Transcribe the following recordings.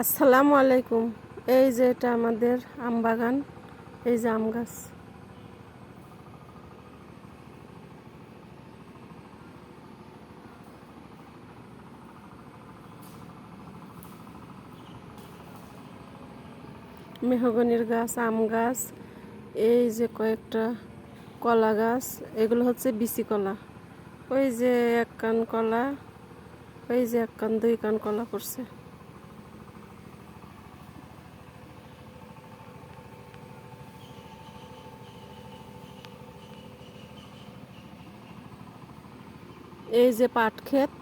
আসসালামু আলাইকুম। এই যে এটা আমাদের আম বাগান, এই যে আম গাছ। মেহগনির গাছ, আম গাছ, এই যে কয়েকটা কলা গাছ, এগুলো হচ্ছে বিচি কলা। ওই যে এক কান কলা, ওই যে এক কান দুই কান কলা পড়ছে। এই যে পাট ক্ষেত,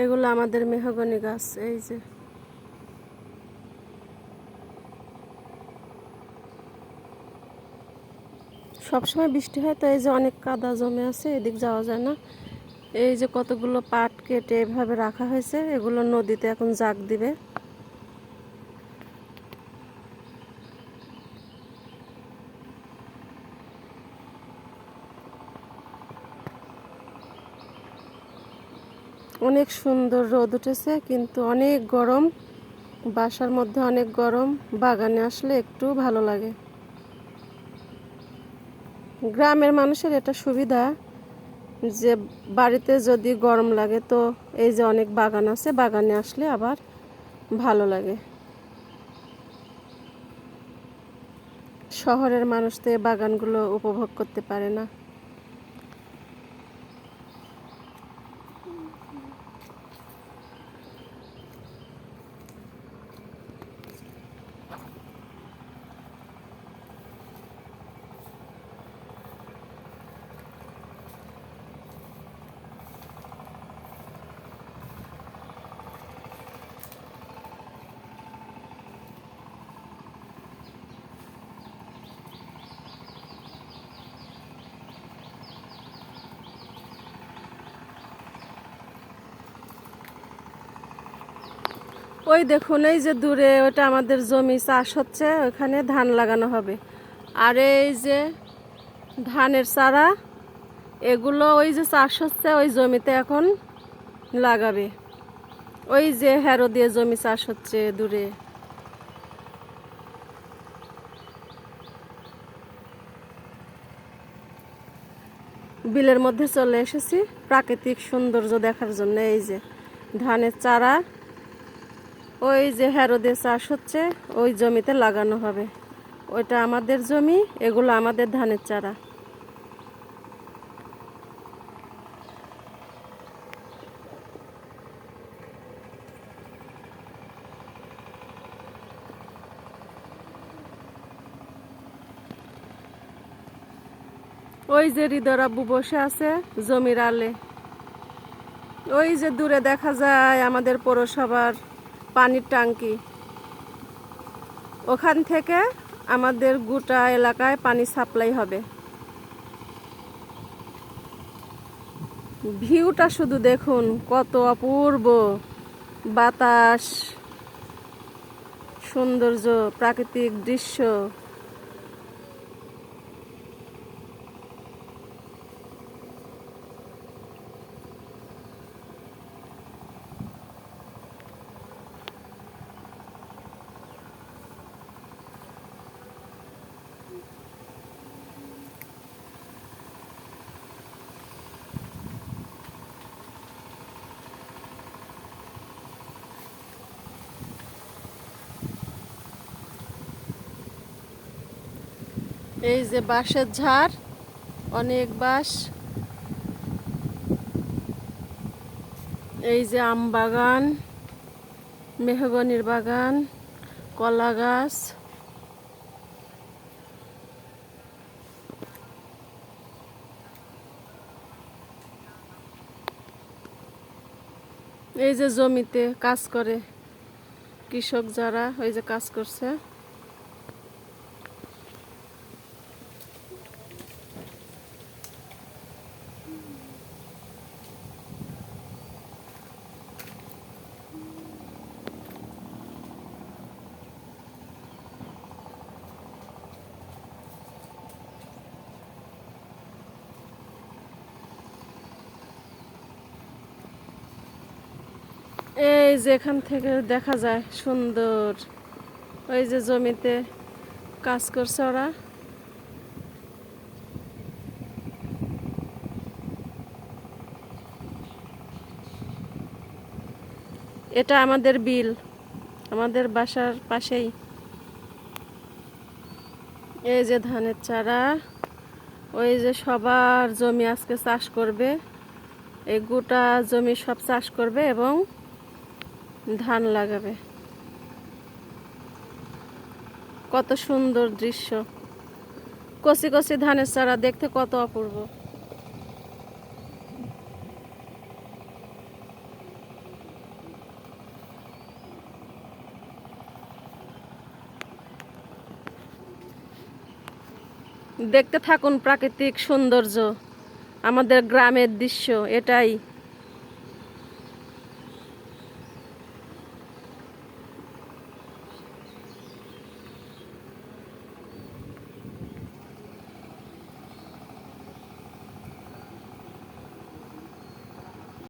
এগুলো আমাদের মেহগনি গাছ। এই যে সবসময় বৃষ্টি হয় তো এই যে অনেক কাদা জমে আছে, এদিক যাওয়া যায় না। এই যে কতগুলো পাট কেটে এভাবে রাখা হয়েছে, এগুলো নদীতে এখন জাগ দিবে। অনেক সুন্দর রোদ উঠেছে, কিন্তু অনেক গরম। বাসার মধ্যে অনেক গরম, বাগানে আসলে একটু ভালো লাগে। গ্রামের মানুষের এটা সুবিধা যে বাড়িতে যদি গরম লাগে তো এই যে অনেক বাগান আছে, বাগানে আসলে আবার ভালো লাগে। শহরের মানুষ তো এই বাগানগুলো উপভোগ করতে পারে না। ওই দেখুন, এই যে দূরে ওটা আমাদের জমি, চাষ হচ্ছে, ওখানে ধান লাগানো হবে। আর এই যে ধানের চারা, এগুলো ওই যে চাষ হচ্ছে ওই জমিতে এখন লাগাবে। ওই যে হ্যারো দিয়ে জমি চাষ হচ্ছে দূরে। বিলের মধ্যে চলে এসেছি প্রাকৃতিক সৌন্দর্য দেখার জন্য। এই যে ধানের চারা, ওই যে হ্যারো দিয়ে চাষ হচ্ছে ওই জমিতে লাগানো হবে। ওইটা আমাদের জমি, এগুলো আমাদের ধানের চারা। ওই যে হৃদয় আব্বু বসে আছে জমির আলে। ওই যে দূরে দেখা যায় আমাদের পৌরসভার পানির ট্যাঙ্কি, ওখান থেকে আমাদের গোটা এলাকায় পানি সাপ্লাই হবে। ভিউটা শুধু দেখুন, কত অপূর্ব বাতাস, সৌন্দর্য, প্রাকৃতিক দৃশ্য। এই যে বাঁশের ঝাড়, অনেক বাঁশ। এই যে আম বাগান, মেহগনির বাগান, কলা গাছ। এই যে জমিতে কাজ করে কৃষক যারা, ওই যে কাজ করছে। এই যে এখান থেকে দেখা যায় সুন্দর, ওই যে জমিতে কাজ করছে ওরা। এটা আমাদের বিল, আমাদের বাসার পাশেই। এই যে ধানের চারা, ওই যে সবার জমি আজকে চাষ করবে, এই গোটা জমি সব চাষ করবে এবং ধান লাগাবে। কত সুন্দর দৃশ্য, কচি কচি ধানের চারা দেখতে কত অপূর্ব। দেখতে থাকুন প্রাকৃতিক সৌন্দর্য, আমাদের গ্রামের দৃশ্য এটাই।